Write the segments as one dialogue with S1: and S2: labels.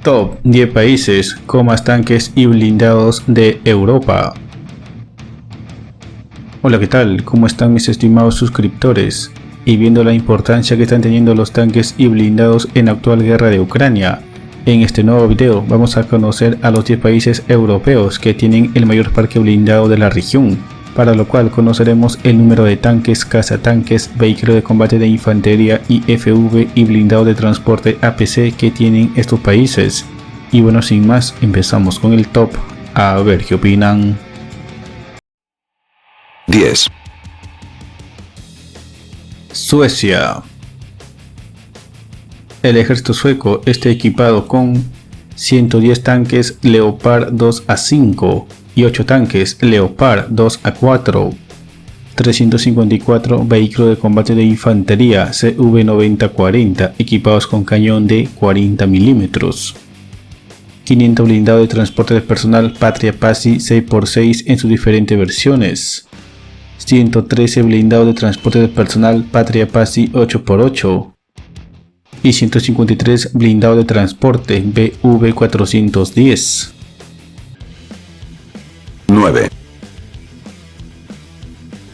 S1: Top 10 países con más tanques y blindados de Europa. Hola, ¿qué tal? ¿Cómo están mis estimados suscriptores? Y viendo la importancia que están teniendo los tanques y blindados en la actual guerra de Ucrania, en este nuevo video vamos a conocer a los 10 países europeos que tienen el mayor parque blindado de la región, para lo cual conoceremos el número de tanques, cazatanques, vehículos de combate de infantería IFV y blindado de transporte APC que tienen estos países. Y bueno, sin más, empezamos con el top, a ver qué opinan.
S2: 10.
S1: Suecia. El ejército sueco está equipado con 110 tanques Leopard 2A5 y 8 tanques Leopard 2A4, 354 vehículos de combate de infantería CV9040 equipados con cañón de 40 mm, 500 blindados de transporte de personal Patria Pasi 6x6 en sus diferentes versiones, 113 blindados de transporte de personal Patria Pasi 8x8 y 153 blindados de transporte BV410.
S2: 9.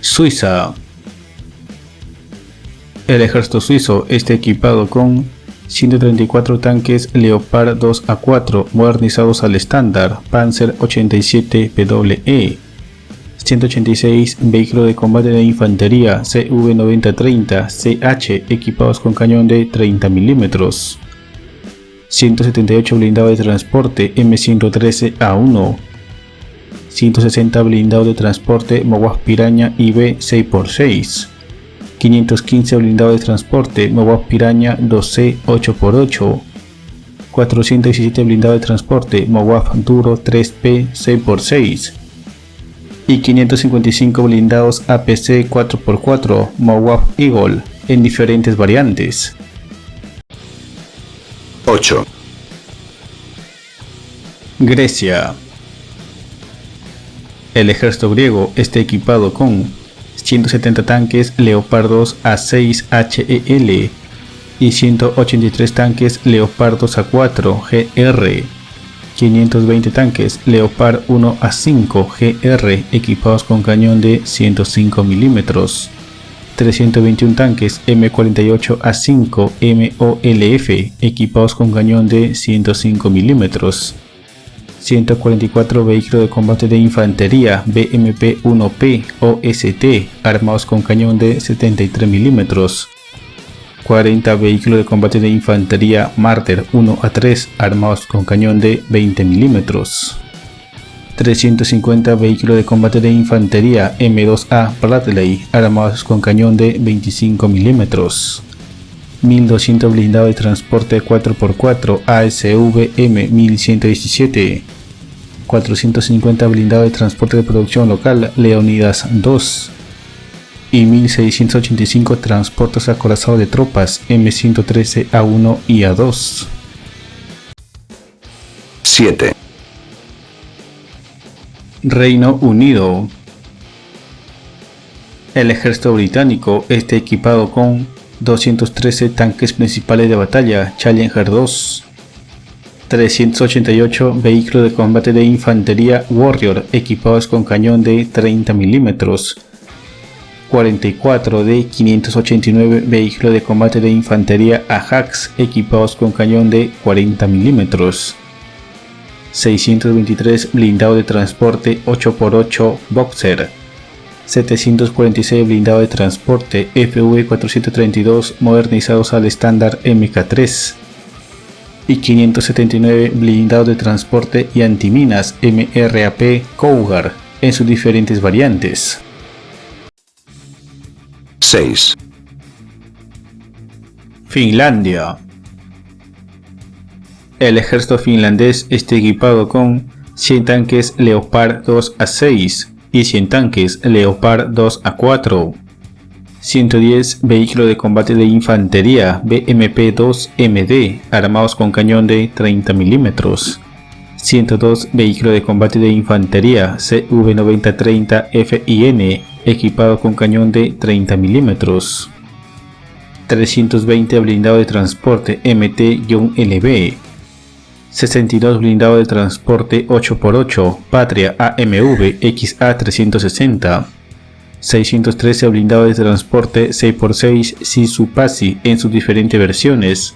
S1: Suiza. El ejército suizo está equipado con 134 tanques Leopard 2A4 modernizados al estándar Panzer 87 PWE, 186 vehículos de combate de infantería CV9030 CH equipados con cañón de 30 mm, 178 blindados de transporte M113A1, 160 blindados de transporte Mawaz Piraña IB 6x6, 515 blindados de transporte Mawaz Piraña 2C 8x8, 417 blindados de transporte Mawaz Duro 3P 6x6 y 555 blindados APC 4x4 Mawaz Eagle en diferentes variantes.
S2: 8.
S1: Grecia. El ejército griego está equipado con 170 tanques Leopard 2A6 HEL y 183 tanques Leopard 2A4 GR, 520 tanques Leopard 1A5 GR equipados con cañón de 105 mm, 321 tanques M48A5 MOLF equipados con cañón de 105 mm, 144 vehículos de combate de infantería BMP-1P OST armados con cañón de 73 mm, 40 vehículos de combate de infantería Marder 1A3 armados con cañón de 20 mm, 350 vehículos de combate de infantería M2A Bradley armados con cañón de 25 mm, 1200 blindados de transporte 4x4 ASV M1117, 450 blindados de transporte de producción local Leonidas 2 y 1685 transportes acorazados de tropas M113 A1 y A2.
S2: 7.
S1: Reino Unido. El ejército británico está equipado con 213 tanques principales de batalla Challenger 2, 388 vehículos de combate de infantería Warrior equipados con cañón de 30 mm, 44 de 589 vehículos de combate de infantería Ajax equipados con cañón de 40 mm, 623 blindados de transporte 8x8 Boxer, 746 blindados de transporte FV432 modernizados al estándar MK3 y 579 blindados de transporte y antiminas MRAP Cougar en sus diferentes variantes.
S2: 6.
S1: Finlandia. El ejército finlandés está equipado con 100 tanques Leopard 2A6 y 100 tanques Leopard 2A4, 110 vehículos de combate de infantería BMP-2MD armados con cañón de 30 mm, 102 vehículos de combate de infantería CV9030 FIN equipados con cañón de 30 mm, 320 blindados de transporte MT-LB, 62 blindado de transporte 8x8 Patria AMV XA360, 613 blindado de transporte 6x6 Shih Pasi en sus diferentes versiones,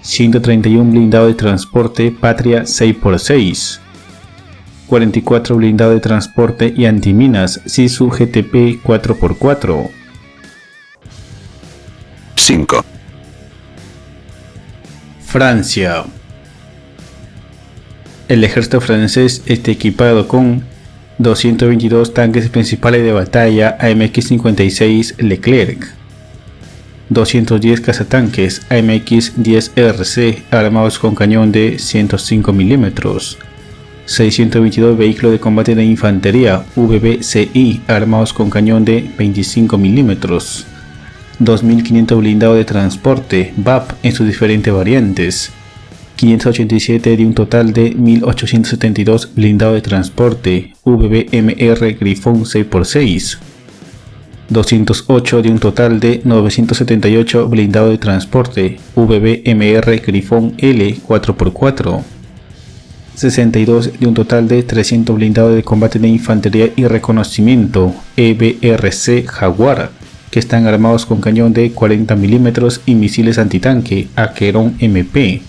S1: 131 blindado de transporte Patria 6x6, 44 blindado de transporte y antiminas Shih GTP 4x4.
S2: 5.
S1: Francia. El ejército francés está equipado con 222 tanques principales de batalla AMX-56 Leclerc, 210 cazatanques AMX-10RC armados con cañón de 105 mm, 622 vehículos de combate de infantería VBCI armados con cañón de 25 mm, 2.500 blindados de transporte BAP en sus diferentes variantes, 587 de un total de 1.872 blindados de transporte VBMR Grifón 6x6, 208 de un total de 978 blindados de transporte VBMR Grifón L 4x4, 62 de un total de 300 blindados de combate de infantería y reconocimiento EBRC Jaguar, que están armados con cañón de 40 mm y misiles antitanque Aqueron MP,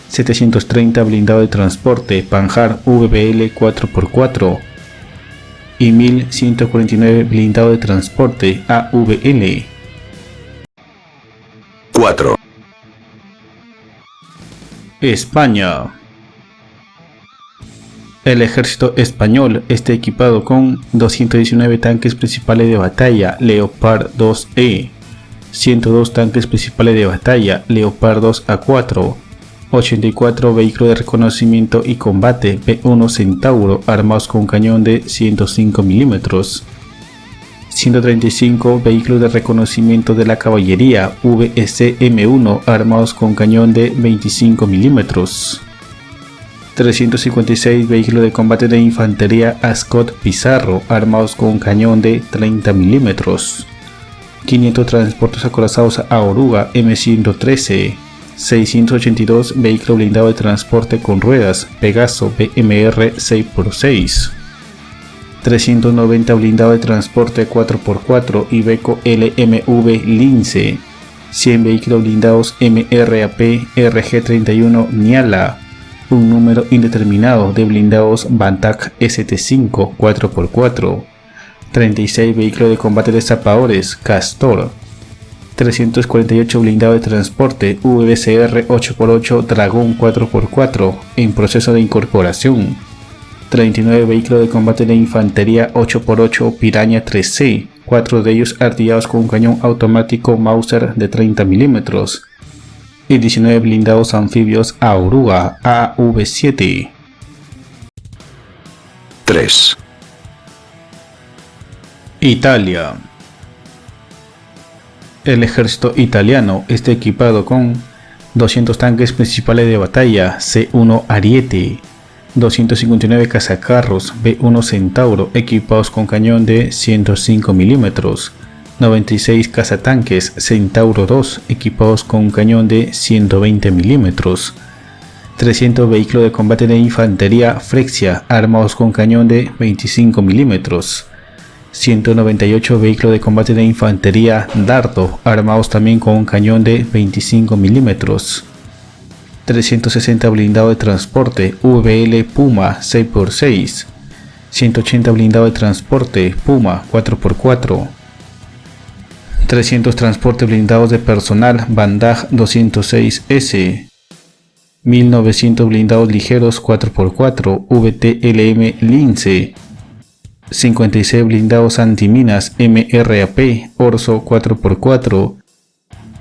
S1: 730 blindados de transporte Panhard VBL 4x4 y 1149 blindados de transporte AVL.
S2: 4.
S1: España. El ejército español está equipado con 219 tanques principales de batalla Leopard 2E, 102 tanques principales de batalla Leopard 2A4, 84 vehículos de reconocimiento y combate P1 Centauro armados con cañón de 105 mm, 135 vehículos de reconocimiento de la caballería VEC M1 armados con cañón de 25 mm, 356 vehículos de combate de infantería Ascot Pizarro armados con cañón de 30 mm, 500 transportes acorazados a Oruga M113, 682 vehículos blindados de transporte con ruedas Pegaso BMR 6x6, 390 blindados de transporte 4x4 Iveco LMV Lince, 100 vehículos blindados MRAP RG31 Niala, un número indeterminado de blindados Bantac ST5 4x4, 36 vehículos de combate de zapadores Castor, 348 blindados de transporte VCR 8x8 Dragón 4x4 en proceso de incorporación, 39 vehículos de combate de infantería 8x8 Piranha 3C, 4 de ellos artillados con un cañón automático Mauser de 30 mm, y 19 blindados anfibios Aurora AV7.
S2: 3.
S1: Italia. El ejército italiano está equipado con 200 tanques principales de batalla C1 Ariete, 259 cazacarros B1 Centauro equipados con cañón de 105 mm, 96 cazatanques Centauro 2 equipados con un cañón de 120 mm, 300 vehículos de combate de infantería Frexia armados con cañón de 25 mm, 198 vehículos de combate de infantería Dardo armados también con un cañón de 25 mm, 360 blindados de transporte VL Puma 6x6, 180 blindados de transporte Puma 4x4, 300 transportes blindados de personal Bandaj 206S, 1900 blindados ligeros 4x4 VTLM Lince, 56 blindados antiminas MRAP Orso 4x4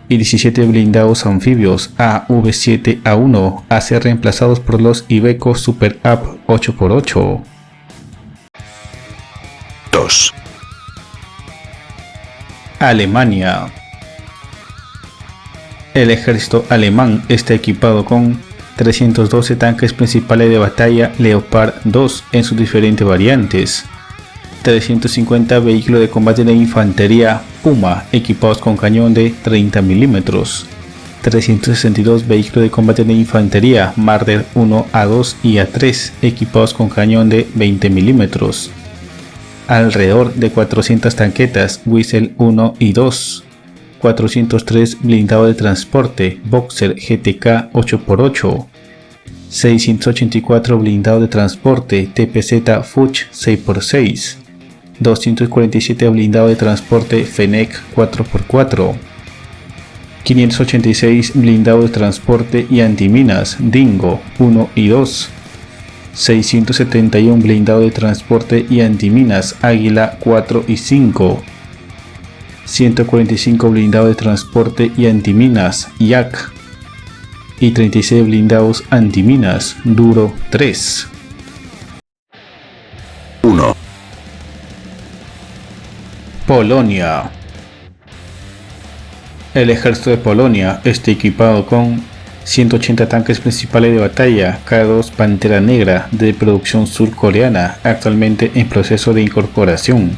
S1: y 17 blindados anfibios AV7A1 a ser reemplazados por los Iveco Super Up 8x8.
S2: 2.
S1: Alemania. El ejército alemán está equipado con 312 tanques principales de batalla Leopard 2 en sus diferentes variantes, 350 vehículos de combate de infantería Puma equipados con cañón de 30 mm, 362 vehículos de combate de infantería Marder 1, A2 y A3 equipados con cañón de 20 mm, alrededor de 400 tanquetas Whistle 1 y 2, 403 blindados de transporte Boxer GTK 8x8, 684 blindados de transporte TPZ Fuchs 6x6, 247 blindados de transporte Fennec 4x4, 586 blindados de transporte y antiminas Dingo 1 y 2, 671 blindados de transporte y antiminas Águila 4 y 5, 145 blindados de transporte y antiminas Yak y 36 blindados antiminas Duro 3.
S2: 1.
S1: Polonia. El ejército de Polonia está equipado con 180 tanques principales de batalla K2 Pantera Negra de producción surcoreana, actualmente en proceso de incorporación,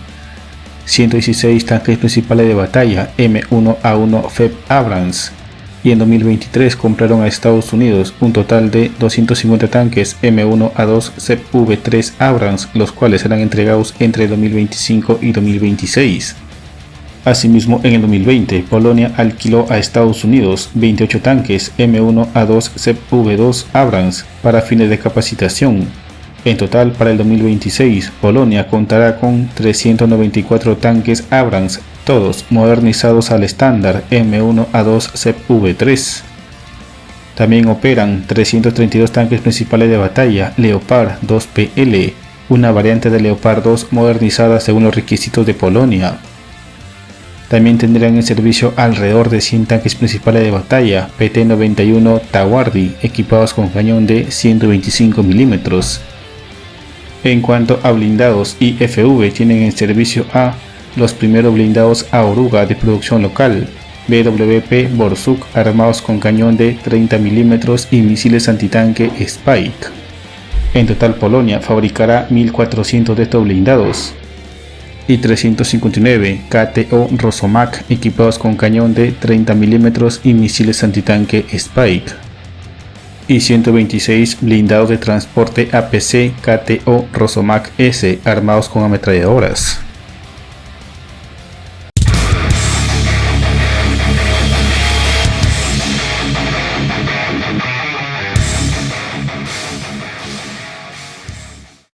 S1: 116 tanques principales de batalla M1A1 FEB Abrams, y en 2023 compraron a Estados Unidos un total de 250 tanques M1A2 ZV3 Abrams, los cuales serán entregados entre 2025 y 2026. Asimismo, en el 2020, Polonia alquiló a Estados Unidos 28 tanques M1A2 ZV2 Abrams para fines de capacitación. En total, para el 2026, Polonia contará con 394 tanques Abrams, todos modernizados al estándar M1A2 ZV3. También operan 332 tanques principales de batalla Leopard 2PL, una variante de Leopard 2 modernizada según los requisitos de Polonia. También tendrán en servicio alrededor de 100 tanques principales de batalla PT-91 Tawardy equipados con cañón de 125 mm. En cuanto a blindados IFV, tienen en servicio a los primeros blindados Aoruga de producción local BWP Borsuk armados con cañón de 30 mm y misiles antitanque Spike. En total, Polonia fabricará 1400 de estos blindados y 359 KTO Rosomak equipados con cañón de 30 mm y misiles antitanque Spike, y 126 blindados de transporte APC KTO Rosomak S armados con ametralladoras.